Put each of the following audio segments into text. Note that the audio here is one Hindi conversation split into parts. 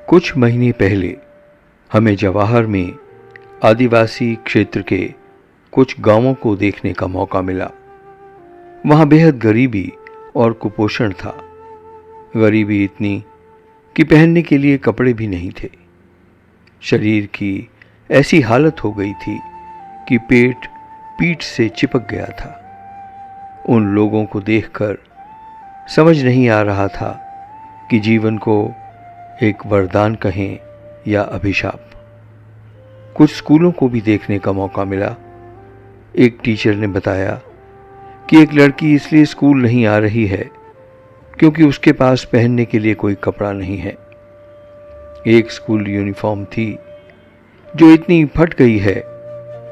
कुछ महीने पहले हमें जवाहर में आदिवासी क्षेत्र के कुछ गांवों को देखने का मौका मिला। वहां बेहद गरीबी और कुपोषण था। गरीबी इतनी कि पहनने के लिए कपड़े भी नहीं थे। शरीर की ऐसी हालत हो गई थी कि पेट पीठ से चिपक गया था। उन लोगों को देखकर समझ नहीं आ रहा था कि जीवन को एक वरदान कहें या अभिशाप। कुछ स्कूलों को भी देखने का मौका मिला। एक टीचर ने बताया कि एक लड़की इसलिए स्कूल नहीं आ रही है क्योंकि उसके पास पहनने के लिए कोई कपड़ा नहीं है। एक स्कूल यूनिफॉर्म थी जो इतनी फट गई है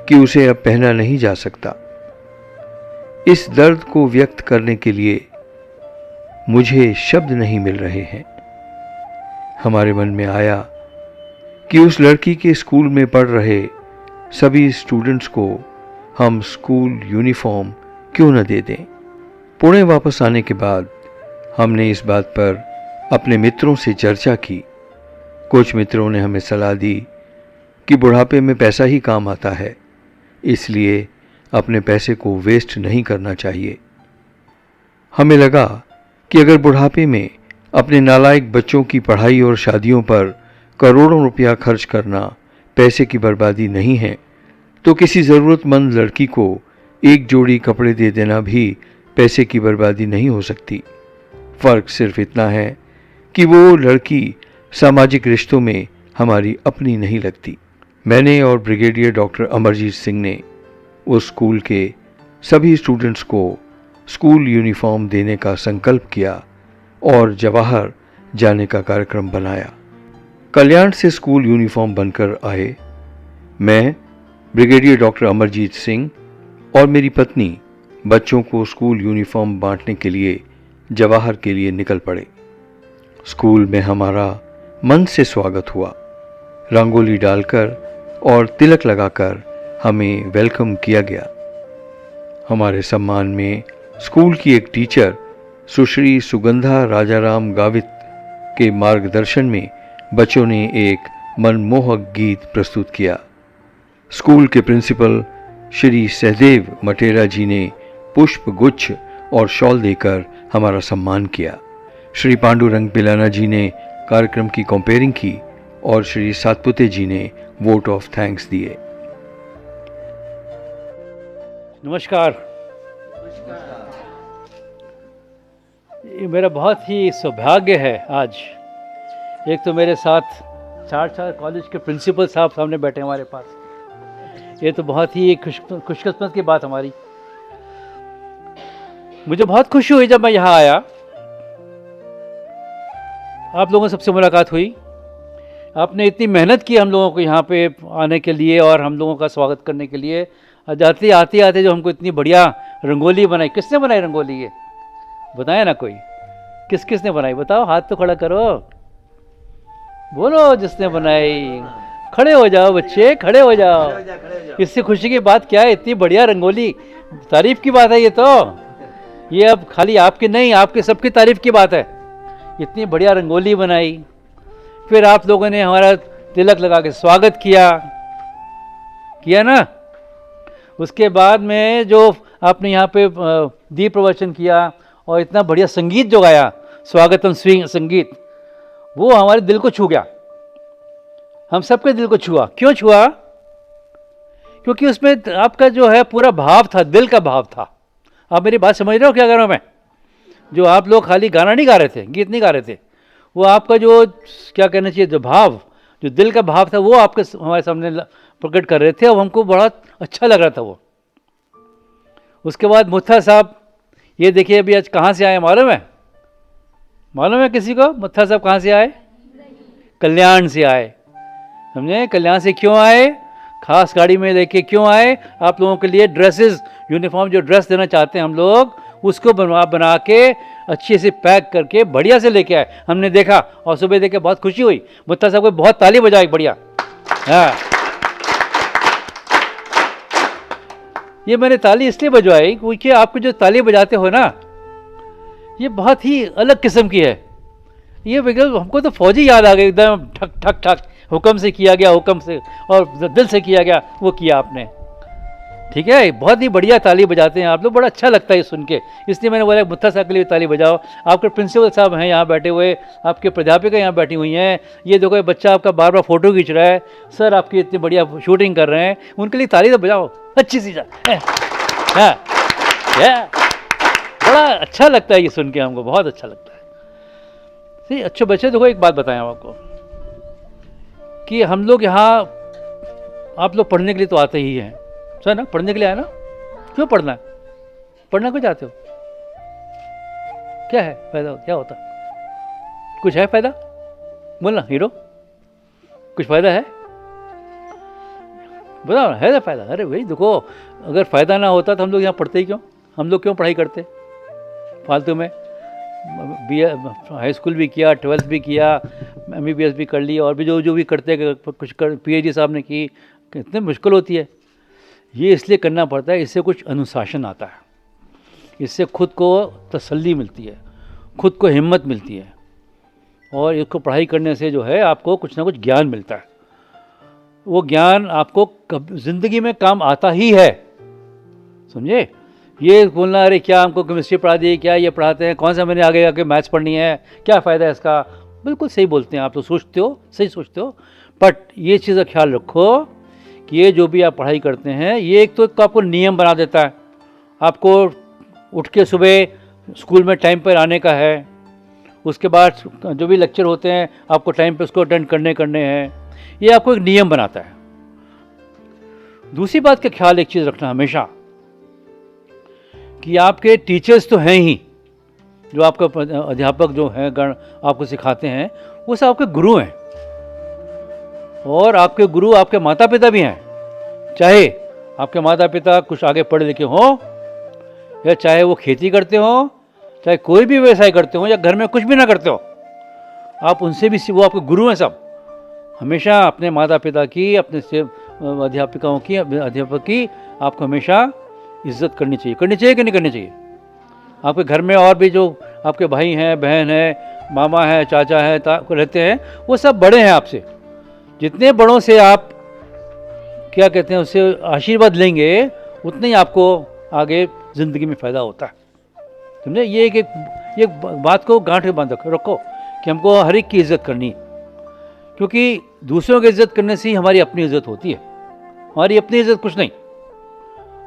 कि उसे अब पहना नहीं जा सकता। इस दर्द को व्यक्त करने के लिए मुझे शब्द नहीं मिल रहे हैं। हमारे मन में आया कि उस लड़की के स्कूल में पढ़ रहे सभी स्टूडेंट्स को हम स्कूल यूनिफॉर्म क्यों न दे दें। पुणे वापस आने के बाद हमने इस बात पर अपने मित्रों से चर्चा की। कुछ मित्रों ने हमें सलाह दी कि बुढ़ापे में पैसा ही काम आता है, इसलिए अपने पैसे को वेस्ट नहीं करना चाहिए। हमें लगा कि अगर बुढ़ापे में अपने नालायक बच्चों की पढ़ाई और शादियों पर करोड़ों रुपया खर्च करना पैसे की बर्बादी नहीं है, तो किसी ज़रूरतमंद लड़की को एक जोड़ी कपड़े दे देना भी पैसे की बर्बादी नहीं हो सकती। फ़र्क सिर्फ इतना है कि वो लड़की सामाजिक रिश्तों में हमारी अपनी नहीं लगती। मैंने और ब्रिगेडियर डॉक्टर अमरजीत सिंह ने उस स्कूल के सभी स्टूडेंट्स को स्कूल यूनिफॉर्म देने का संकल्प किया और जवाहर जाने का कार्यक्रम बनाया। कल्याण से स्कूल यूनिफॉर्म बनकर आए। मैं, ब्रिगेडियर डॉक्टर अमरजीत सिंह और मेरी पत्नी बच्चों को स्कूल यूनिफॉर्म बांटने के लिए जवाहर के लिए निकल पड़े। स्कूल में हमारा मन से स्वागत हुआ। रंगोली डालकर और तिलक लगाकर हमें वेलकम किया गया। हमारे सम्मान में स्कूल की एक टीचर सुश्री सुगंधा राजाराम गावित के मार्गदर्शन में बच्चों ने एक मनमोहक गीत प्रस्तुत किया। स्कूल के प्रिंसिपल श्री सहदेव मटेरा जी ने पुष्प गुच्छ और शॉल देकर हमारा सम्मान किया। श्री पांडुरंग पिलाना जी ने कार्यक्रम की कंपेयरिंग की और श्री सातपुते जी ने वोट ऑफ थैंक्स दिए। नमस्कार। ये मेरा बहुत ही सौभाग्य है आज। एक तो मेरे साथ 4 कॉलेज के प्रिंसिपल साहब सामने बैठे हमारे पास। ये तो बहुत ही खुशकिस्मत की बात हमारी। मुझे बहुत खुशी हुई जब मैं यहाँ आया, आप लोगों से सबसे मुलाकात हुई। आपने इतनी मेहनत की हम लोगों को यहाँ पे आने के लिए और हम लोगों का स्वागत करने के लिए। आते आते जो हमको इतनी बढ़िया रंगोली बनाई। किसने बनाई रंगोली? ये बताया ना कोई। किसने बनाई बताओ, हाथ तो खड़ा करो, बोलो जिसने बनाई। खड़े हो जाओ बच्चे, खड़े हो जाओ। इससे खुशी की बात क्या है? इतनी बढ़िया रंगोली, तारीफ की बात है ये तो। ये अब खाली आपकी नहीं, आपके सबकी तारीफ की बात है। इतनी बढ़िया रंगोली बनाई। फिर आप लोगों ने हमारा तिलक लगा के स्वागत किया ना। उसके बाद में जो आपने यहाँ पे दीप प्रवचन किया और इतना बढ़िया संगीत जो गाया, स्वागतम संगीत, वो हमारे दिल को छू गया। हम सबके दिल को छुआ। क्यों छुआ? क्योंकि उसमें आपका जो है पूरा भाव था, दिल का भाव था। आप मेरी बात समझ रहे हो क्या कर रहा हूं मैं? जो आप लोग खाली गाना नहीं गा रहे थे, गीत नहीं गा रहे थे, वो आपका जो क्या कहना चाहिए, जो भाव, जो दिल का भाव था, वो आपके हमारे सामने प्रकट कर रहे थे और हमको बड़ा अच्छा लग रहा था वो। उसके बाद मुत्था साहब, ये देखिए अभी आज कहाँ से आए मालूम है? मालूम है किसी को मुत्था साहब कहाँ से आए? कल्याण से आए। समझे? कल्याण से क्यों आए? खास गाड़ी में लेके क्यों आए? आप लोगों के लिए ड्रेसेस, यूनिफॉर्म जो ड्रेस देना चाहते हैं हम लोग, उसको बना के अच्छे से पैक करके बढ़िया से लेके आए। हमने देखा और सुबह देख के बहुत खुशी हुई। मुत्ता साहब को बहुत ताली बजाई, बढ़िया। हाँ, ये मैंने ताली इसलिए बजवाई क्योंकि आपको जो ताली बजाते हो ना, ये बहुत ही अलग किस्म की है। ये बिल्कुल हमको तो फौजी याद आ गए एकदम, ठक ठक ठक, हुक्म से किया गया, हुक्म से और दिल से किया गया, वो किया आपने। ठीक है, बहुत ही बढ़िया ताली बजाते हैं आप लोग, बड़ा अच्छा लगता है ये सुन के, इसलिए मैंने बोला मुत्था साहब के लिए ताली बजाओ। आपके प्रिंसिपल साहब हैं यहाँ बैठे हुए, आपके प्राध्यापिका यहाँ बैठी हुई हैं, ये देखो ये बच्चा आपका बार बार फोटो खींच रहा है, सर आपकी इतनी बढ़िया शूटिंग कर रहे हैं, उनके लिए ताली तो बजाओ अच्छी सी। बड़ा अच्छा लगता है ये सुन के, हमको बहुत अच्छा लगता है। सही, अच्छे बच्चे देखो एक बात बताएं आपको कि हम लोग यहाँ, आप लोग पढ़ने के लिए तो आते ही हैं, सर ना, पढ़ने के लिए आए ना, क्यों पढ़ना है, पढ़ना क्यों चाहते हो, क्या है फायदा, क्या होता, कुछ है फायदा, बोलना हीरो, कुछ फायदा है, बताओ ना, है ना फायदा। अरे भाई देखो, अगर फायदा ना होता तो हम लोग यहाँ पढ़ते ही क्यों, हम लोग क्यों पढ़ाई करते फालतू में। हाई स्कूल भी किया, 12th भी किया, MBBS भी कर ली, और भी जो भी करते कुछ कर, PhD साहब ने की, कितनी मुश्किल होती है। ये इसलिए करना पड़ता है, इससे कुछ अनुशासन आता है, इससे खुद को तसल्ली मिलती है, खुद को हिम्मत मिलती है, और इसको पढ़ाई करने से जो है आपको कुछ ना कुछ ज्ञान मिलता है। वो ज्ञान आपको ज़िंदगी में काम आता ही है, समझे। ये बोलना अरे क्या हमको केमिस्ट्री पढ़ा दी, क्या ये पढ़ाते हैं, कौन सा मैंने आगे आके मैथ्स पढ़नी है, क्या फ़ायदा है इसका, बिल्कुल सही बोलते हैं आप, तो सोचते हो, सही सोचते हो। बट ये चीज़ का ख्याल रखो कि ये जो भी आप पढ़ाई करते हैं, ये एक तो आपको नियम बना देता है, आपको उठ के सुबह स्कूल में टाइम पर आने का है, उसके बाद जो भी लेक्चर होते हैं आपको टाइम पे उसको अटेंड करने हैं, ये आपको एक नियम बनाता है। दूसरी बात का ख्याल एक चीज़ रखना हमेशा कि आपके टीचर्स तो हैं ही, जो आपका अध्यापक जो हैं गण आपको सिखाते हैं, वो सब आपके गुरु हैं, और आपके गुरु आपके माता पिता भी हैं। चाहे आपके माता पिता कुछ आगे पढ़े लिखे हों, या चाहे वो खेती करते हों, चाहे कोई भी व्यवसाय करते हो, या घर में कुछ भी ना करते हो, आप उनसे भी, वो आपके गुरु हैं सब। हमेशा अपने माता पिता की, अपने से अध्यापिकाओं की, अध्यापक की आपको हमेशा इज्जत करनी चाहिए कि नहीं करनी चाहिए। आपके घर में और भी जो आपके भाई हैं, बहन हैं, मामा हैं, चाचा हैं, रहते हैं, वो सब बड़े हैं आपसे। जितने बड़ों से आप क्या कहते हैं उससे आशीर्वाद लेंगे, उतने ही आपको आगे ज़िंदगी में फ़ायदा होता है, समझे। ये एक बात को गांठ में बांध रखो कि हमको हर एक की इज्जत करनी है, क्योंकि दूसरों की इज्जत करने से ही हमारी अपनी इज्जत होती है। हमारी अपनी इज्जत कुछ नहीं,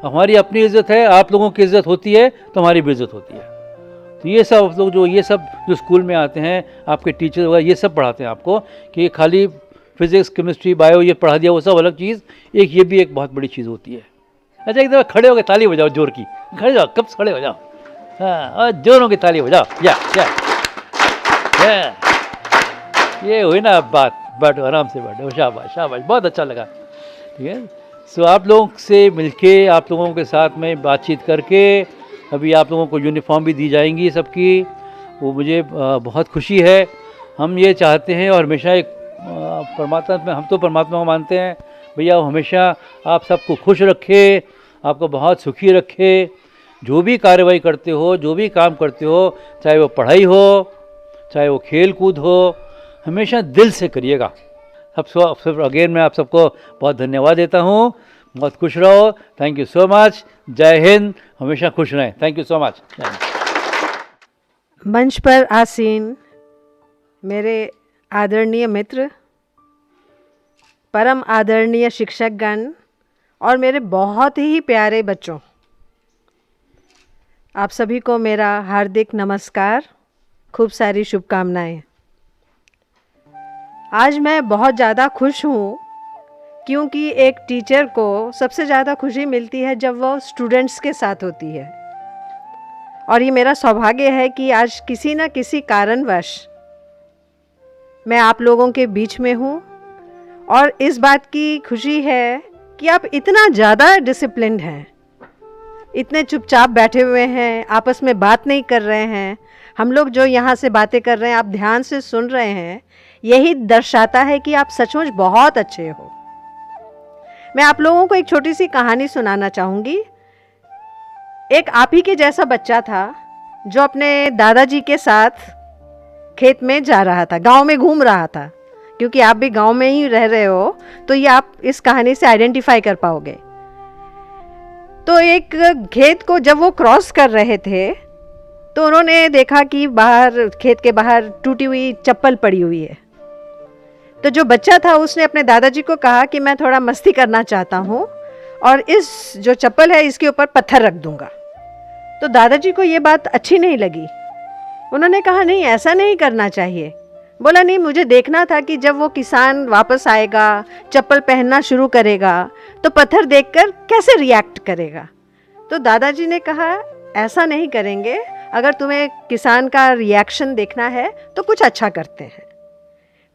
हमारी अपनी इज्जत है, आप लोगों की इज्जत होती है तो हमारी भी इज्जत होती है। तो ये सब लोग जो स्कूल में आते हैं, आपके टीचर वगैरह ये सब पढ़ाते हैं आपको कि खाली फिजिक्स, केमिस्ट्री, बायो ये पढ़ा दिया, वो सब अलग चीज़, एक ये भी एक बहुत बड़ी चीज़ होती है। अच्छा एक दफ़ा खड़े हो गए, ताली बजाओ जोर की, खड़े जाओ, कब खड़े हो जाओ, हाँ, और जोरों की ताली बजाओ, या ये हुई ना बात, बैठो आराम से बैठो, शाबाश शाबाश, बहुत अच्छा लगा। ठीक है, सो आप लोगों से मिलके, आप लोगों के साथ में बातचीत करके, अभी आप लोगों को यूनिफॉर्म भी दी जाएंगी सबकी, वो मुझे बहुत खुशी है। हम ये चाहते हैं, और हमेशा एक परमात्मा में, हम तो परमात्मा को मानते हैं भैया, वो हमेशा आप सबको खुश रखे, आपको बहुत सुखी रखे। जो भी कार्रवाई करते हो, जो भी काम करते हो, चाहे वो पढ़ाई हो, चाहे वो खेल कूद हो, हमेशा दिल से करिएगा। सब अगेन मैं आप सबको बहुत धन्यवाद देता हूँ। बहुत खुश रहो, थैंक यू सो मच, जय हिंद, हमेशा खुश रहें, थैंक यू सो मच। मंच पर आसीन मेरे आदरणीय मित्र, परम आदरणीय शिक्षकगण, और मेरे बहुत ही प्यारे बच्चों, आप सभी को मेरा हार्दिक नमस्कार, खूब सारी शुभकामनाएं। आज मैं बहुत ज़्यादा खुश हूँ, क्योंकि एक टीचर को सबसे ज़्यादा खुशी मिलती है जब वो स्टूडेंट्स के साथ होती है, और ये मेरा सौभाग्य है कि आज किसी न किसी कारणवश मैं आप लोगों के बीच में हूँ, और इस बात की खुशी है कि आप इतना ज़्यादा डिसिप्लिन्ड हैं, इतने चुपचाप बैठे हुए हैं, आपस में बात नहीं कर रहे हैं। हम लोग जो यहाँ से बातें कर रहे हैं, आप ध्यान से सुन रहे हैं, यही दर्शाता है कि आप सचमुच बहुत अच्छे हो। मैं आप लोगों को एक छोटी सी कहानी सुनाना चाहूँगी। एक आप ही के जैसा बच्चा था जो अपने दादाजी के साथ खेत में जा रहा था, गांव में घूम रहा था, क्योंकि आप भी गांव में ही रह रहे हो तो ये आप इस कहानी से आइडेंटिफाई कर पाओगे। तो एक खेत को जब वो क्रॉस कर रहे थे तो उन्होंने देखा कि बाहर, खेत के बाहर टूटी हुई चप्पल पड़ी हुई है। तो जो बच्चा था उसने अपने दादाजी को कहा कि मैं थोड़ा मस्ती करना चाहता हूँ और इस जो चप्पल है इसके ऊपर पत्थर रख दूंगा। तो दादाजी को ये बात अच्छी नहीं लगी। उन्होंने कहा नहीं, ऐसा नहीं करना चाहिए। बोला नहीं, मुझे देखना था कि जब वो किसान वापस आएगा, चप्पल पहनना शुरू करेगा तो पत्थर देखकर कैसे रिएक्ट करेगा। तो दादाजी ने कहा ऐसा नहीं करेंगे, अगर तुम्हें किसान का रिएक्शन देखना है तो कुछ अच्छा करते हैं।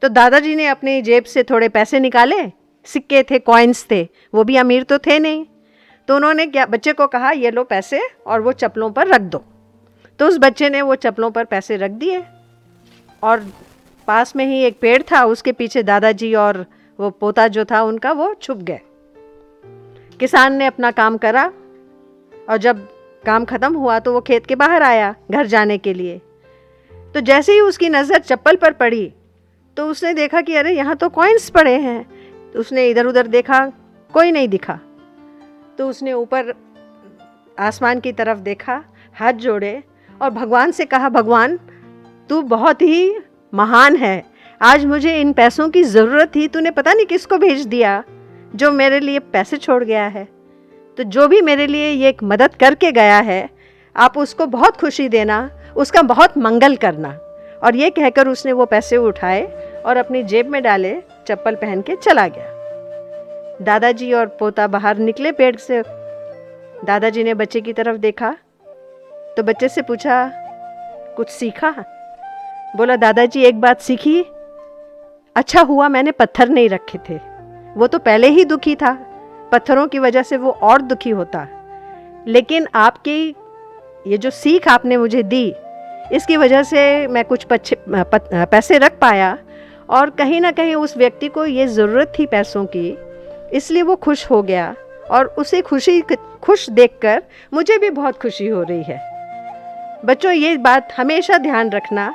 तो दादाजी ने अपनी जेब से थोड़े पैसे निकाले, सिक्के थे, कॉइन्स थे, वो भी अमीर तो थे नहीं। तो उन्होंने क्या बच्चे को कहा ये लो पैसे और वो चप्पलों पर रख दो। तो उस बच्चे ने वो चप्पलों पर पैसे रख दिए और पास में ही एक पेड़ था, उसके पीछे दादाजी और वो पोता जो था उनका वो छुप गए। किसान ने अपना काम करा और जब काम खत्म हुआ तो वो खेत के बाहर आया घर जाने के लिए। तो जैसे ही उसकी नज़र चप्पल पर पड़ी तो उसने देखा कि अरे यहाँ तो कॉइन्स पड़े हैं। तो उसने इधर उधर देखा, कोई नहीं दिखा। तो उसने ऊपर आसमान की तरफ देखा, हाथ जोड़े और भगवान से कहा, भगवान तू बहुत ही महान है, आज मुझे इन पैसों की ज़रूरत थी, तूने पता नहीं किसको भेज दिया जो मेरे लिए पैसे छोड़ गया है। तो जो भी मेरे लिए ये एक मदद करके गया है, आप उसको बहुत खुशी देना, उसका बहुत मंगल करना। और ये कहकर उसने वो पैसे उठाए और अपनी जेब में डाले, चप्पल पहन के चला गया। दादाजी और पोता बाहर निकले पेड़ से। दादाजी ने बच्चे की तरफ देखा तो बच्चे से पूछा, कुछ सीखा? बोला, दादाजी एक बात सीखी, अच्छा हुआ मैंने पत्थर नहीं रखे थे, वो तो पहले ही दुखी था, पत्थरों की वजह से वो और दुखी होता। लेकिन आपकी ये जो सीख आपने मुझे दी, इसकी वजह से मैं कुछ पैसे रख पाया और कहीं ना कहीं उस व्यक्ति को ये ज़रूरत थी पैसों की, इसलिए वो खुश हो गया और उसे खुश देखकर मुझे भी बहुत खुशी हो रही है। बच्चों, ये बात हमेशा ध्यान रखना,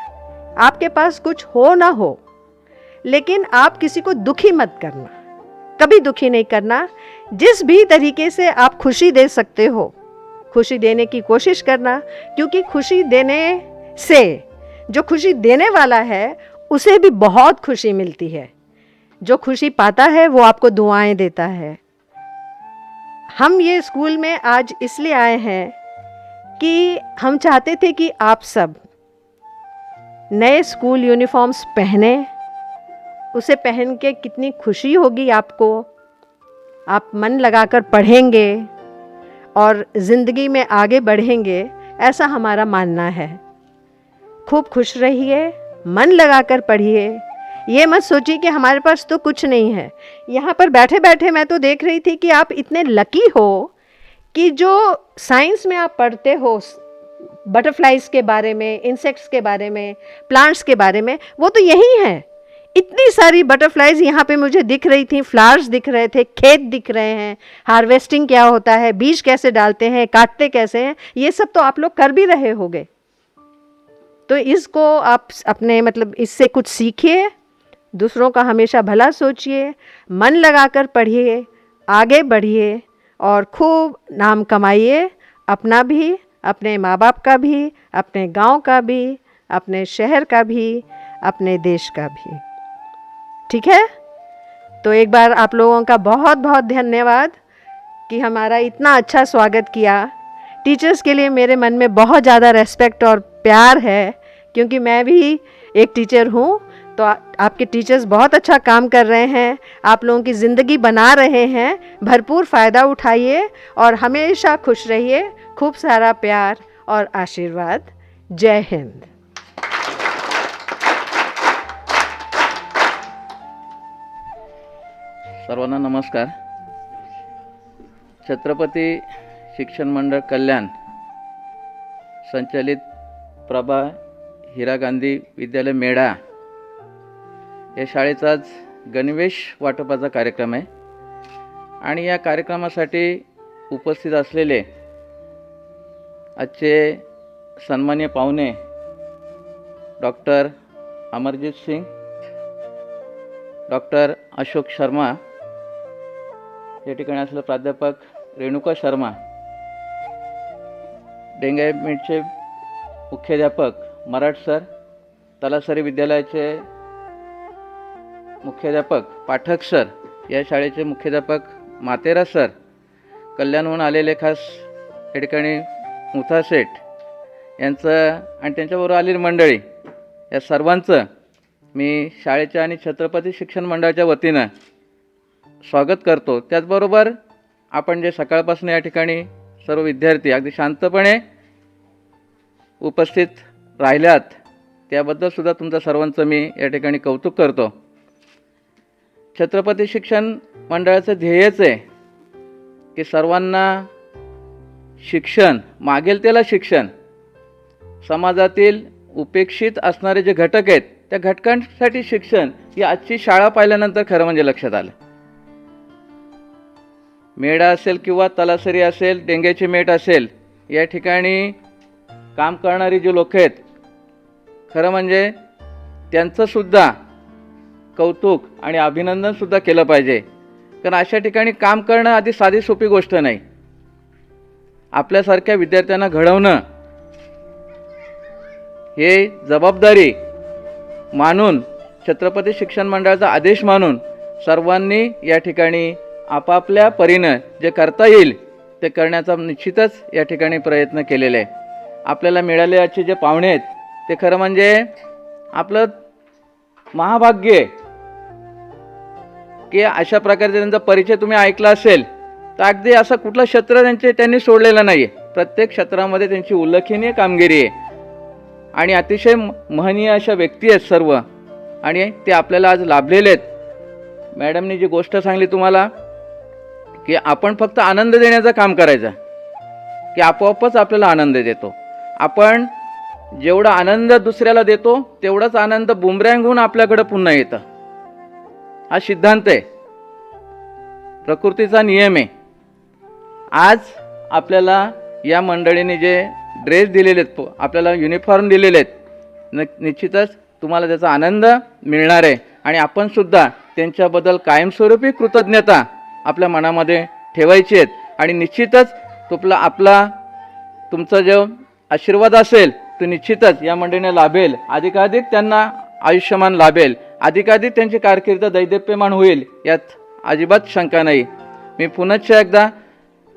आपके पास कुछ हो ना हो, लेकिन आप किसी को दुखी मत करना, कभी दुखी नहीं करना। जिस भी तरीके से आप खुशी दे सकते हो, खुशी देने की कोशिश करना, क्योंकि खुशी देने से जो खुशी देने वाला है उसे भी बहुत खुशी मिलती है। जो खुशी पाता है वो आपको दुआएं देता है। हम ये स्कूल में आज इसलिए आए हैं कि हम चाहते थे कि आप सब नए स्कूल यूनिफॉर्म्स पहने, उसे पहन के कितनी खुशी होगी आपको, आप मन लगाकर पढ़ेंगे और ज़िंदगी में आगे बढ़ेंगे, ऐसा हमारा मानना है। खूब खुश रहिए, मन लगाकर पढ़िए, ये मत सोचिए कि हमारे पास तो कुछ नहीं है। यहाँ पर बैठे बैठे मैं तो देख रही थी कि आप इतने लकी हो कि जो साइंस में आप पढ़ते हो, बटरफ्लाइज के बारे में, इंसेक्ट्स के बारे में, प्लांट्स के बारे में, वो तो यही है। इतनी सारी बटरफ्लाइज यहाँ पे मुझे दिख रही थी, फ्लावर्स दिख रहे थे, खेत दिख रहे हैं, हार्वेस्टिंग क्या होता है, बीज कैसे डालते हैं, काटते कैसे हैं, ये सब तो आप लोग कर भी रहे होंगे। तो इसको आप अपने इससे कुछ सीखिए, दूसरों का हमेशा भला सोचिए, मन लगाकर पढ़िए, आगे बढ़िए और खूब नाम कमाइए, अपना भी, अपने माँ बाप का भी, अपने गांव का भी, अपने शहर का भी, अपने देश का भी। ठीक है? तो एक बार आप लोगों का बहुत बहुत धन्यवाद कि हमारा इतना अच्छा स्वागत किया। टीचर्स के लिए मेरे मन में बहुत ज़्यादा रेस्पेक्ट और प्यार है, क्योंकि मैं भी एक टीचर हूँ। तो आपके टीचर्स बहुत अच्छा काम कर रहे हैं, आप लोगों की ज़िंदगी बना रहे हैं। भरपूर फ़ायदा उठाइए और हमेशा खुश रहिए। खूब सारा प्यार और आशीर्वाद। जय हिंद। सर्वांना नमस्कार। छत्रपती शिक्षण मंडळ कल्याण संचालित प्रभा हिरा गांधी विद्यालय मेढा या शाळेचा आज गणवेश वाटपाचा कार्यक्रम आहे आणि या कार्यक्रमासाठी उपस्थित असलेले आजचे सन्माननीय पाहुणे डॉक्टर अमरजीत सिंग, डॉक्टर अशोक शर्मा, या ठिकाणी असलेले प्राध्यापक रेणुका शर्मा, डेंगे मीटचे मुख्याध्यापक मराठ सर, तलासरी विद्यालयाचे मुख्याध्यापक पाठक सर, या शाळेचे मुख्याध्यापक मातेरा सर, कल्याणहून आलेले खास या ठिकाणी मुथा सेठ यांचं आणि त्यांच्याबरोबर आलेली मंडळी, या सर्वांचं मी शाळेच्या आणि छत्रपती शिक्षण मंडळाच्या वतीनं स्वागत करतो. त्याचबरोबर आपण जे सकाळपासून या ठिकाणी सर्व विद्यार्थी अगदी शांतपणे उपस्थित राहिल्यात त्याबद्दलसुद्धा तुमचं सर्वांचं मी या ठिकाणी कौतुक करतो. छत्रपती शिक्षण मंडळाचं ध्येयच आहे की सर्वांना शिक्षण, मागेल त्याला शिक्षण, समाजातील उपेक्षित असणारे जे घटक आहेत त्या घटकांसाठी शिक्षण, ही आजची शाळा पाहिल्यानंतर खरं म्हणजे लक्षात आलं. मेढा असेल किंवा तलासरी असेल, डेंग्याची मेट असेल, या ठिकाणी काम करणारी जी लोक आहेत खरं म्हणजे त्यांचंसुद्धा कौतुक आणि अभिनंदनसुद्धा केलं पाहिजे. कारण अशा ठिकाणी काम करणं आधी साधी सोपी गोष्ट नाही. आपल्यासारख्या विद्यार्थ्यांना घडवणं हे जबाबदारी मानून, छत्रपती शिक्षण मंडळाचा आदेश मानून सर्वांनी या ठिकाणी आपापल्या परीनं जे करता येईल ते करण्याचा निश्चितच या ठिकाणी प्रयत्न केलेले आहे. आपल्याला मिळाले आजचे जे पाहुणे आहेत ते खरं म्हणजे आपलं महाभाग्य आहे की अशा प्रकारचे त्यांचा परिचय तुम्ही ऐकला असेल तर अगदी असं कुठलं क्षेत्र त्यांनी सोडलेलं नाही आहे. प्रत्येक क्षेत्रामध्ये त्यांची उल्लेखनीय कामगिरी आहे आणि अतिशय महनीय अशा व्यक्ती आहेत सर्व, आणि ते आपल्याला आज लाभलेले आहेत. मॅडमनी जी गोष्ट सांगली तुम्हाला की आपण फक्त आनंद देण्याचं काम करायचं की आपोआपच आपल्याला आनंद देतो. आपण जेवढा आनंद दुसऱ्याला देतो तेवढाच आनंद बुमरँग होऊन आपल्याकडे पुन्हा येतं. हा सिद्धांत आहे, प्रकृतीचा नियम आहे. आज आपल्याला या मंडळीने जे ड्रेस दिलेले आहेत, आपल्याला युनिफॉर्म दिलेले आहेत, निश्चितच तुम्हाला त्याचा आनंद मिळणार आहे आणि आपण सुद्धा त्यांच्याबद्दल कायमस्वरूपी कृतज्ञता आपल्या मनामध्ये ठेवायची आहेत. आणि निश्चितच तुमचा जो आशीर्वाद असेल तो निश्चितच या मंडळीने लाभेल, अधिकाधिक त्यांना आयुष्यमान लाभेल, अधिकाधिक त्यांची कारकीर्द दैदिप्यमान होईल, यात अजिबात शंका नाही. मी पुनश्च एकदा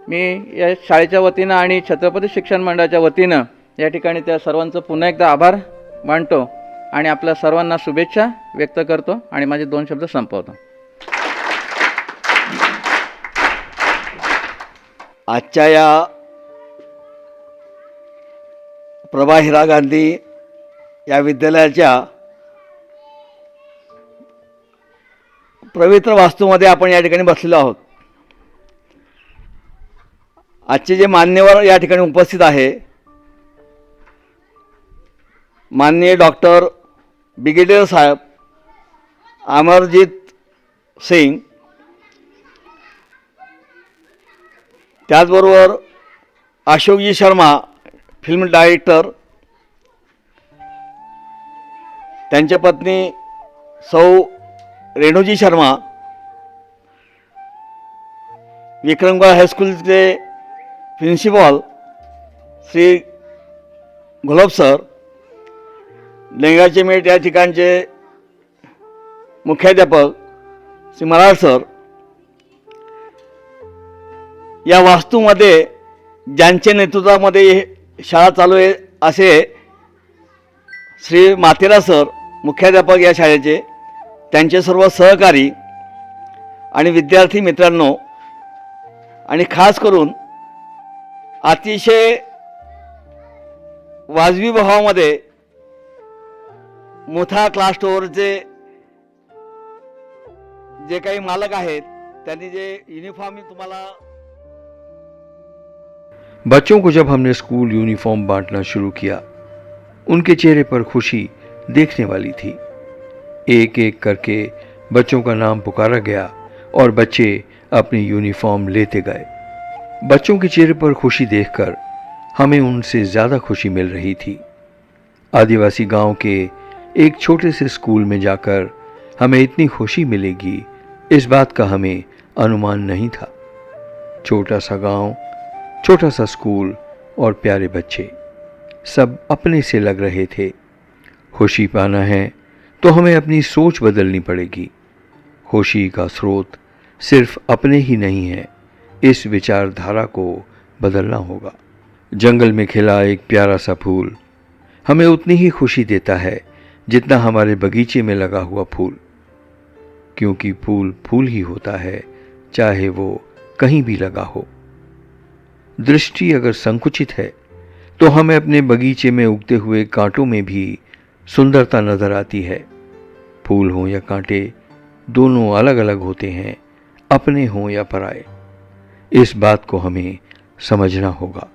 या शाळेच्या वतीनं आणि छत्रपती शिक्षण मंडळाच्या वतीनं या ठिकाणी त्या सर्वांचं पुन्हा एकदा आभार मानतो आणि आपल्या सर्वांना शुभेच्छा व्यक्त करतो आणि माझे 2 शब्द संपवतो. आजच्या या प्रभा हिरा गांधी या विद्यालयाच्या पवित्र वास्तूमध्ये आपण या ठिकाणी बसलेलो आहोत. आजचे जे मान्यवर या ठिकाणी उपस्थित आहे, माननीय डॉक्टर ब्रिगेडियर साहेब अमरजीत सिंग, त्याचबरोबर अशोकजी शर्मा फिल्म डायरेक्टर, त्यांच्या पत्नी सौ रेणूजी शर्मा, विक्रमगड हायस्कूलचे प्रिन्सिपॉल श्री गुलाब सर, लेंगाचे मेट या ठिकाणचे मुख्याध्यापक श्री मराठ सर, या वास्तूमध्ये ज्यांच्या नेतृत्वामध्ये शाळा चालू आहे असे श्री मातेरा सर, मुख्याध्यापक या शाळेचे, त्यांचे सर्व सहकारी आणि विद्यार्थी मित्रांनो, आणि खास करून अतिशय वाजवी भावामध्ये मोठा क्लास स्टोअरचे जे काही मालक आहेत त्यांनी जे यूनिफॉर्म तुम्हाला, बच्चों को जब हमने स्कूल यूनिफॉर्म बांटना शुरू किया, उनके चेहरे पर खुशी देखने वाली थी. एक एक करके बच्चों का नाम पुकारा गया और बच्चे अपनी यूनिफॉर्म लेते गए. बच्चों के चेहरे पर खुशी देखकर हमें उनसे ज़्यादा खुशी मिल रही थी. आदिवासी गांव के एक छोटे से स्कूल में जाकर हमें इतनी खुशी मिलेगी, इस बात का हमें अनुमान नहीं था। छोटा सा गांव, छोटा सा स्कूल और प्यारे बच्चे, सब अपने से लग रहे थे। खुशी पाना है तो हमें अपनी सोच बदलनी पड़ेगी। खुशी का स्रोत सिर्फ अपने ही नहीं है, इस विचारधारा को बदलना होगा। जंगल में खिला एक प्यारा सा फूल हमें उतनी ही खुशी देता है जितना हमारे बगीचे में लगा हुआ फूल, क्योंकि फूल फूल ही होता है, चाहे वो कहीं भी लगा हो। दृष्टि अगर संकुचित है तो हमें अपने बगीचे में उगते हुए कांटों में भी सुंदरता नजर आती है। फूल हो या कांटे, दोनों अलग अलग होते हैं, अपने हों या पराए। इस बात को हमें समझना होगा।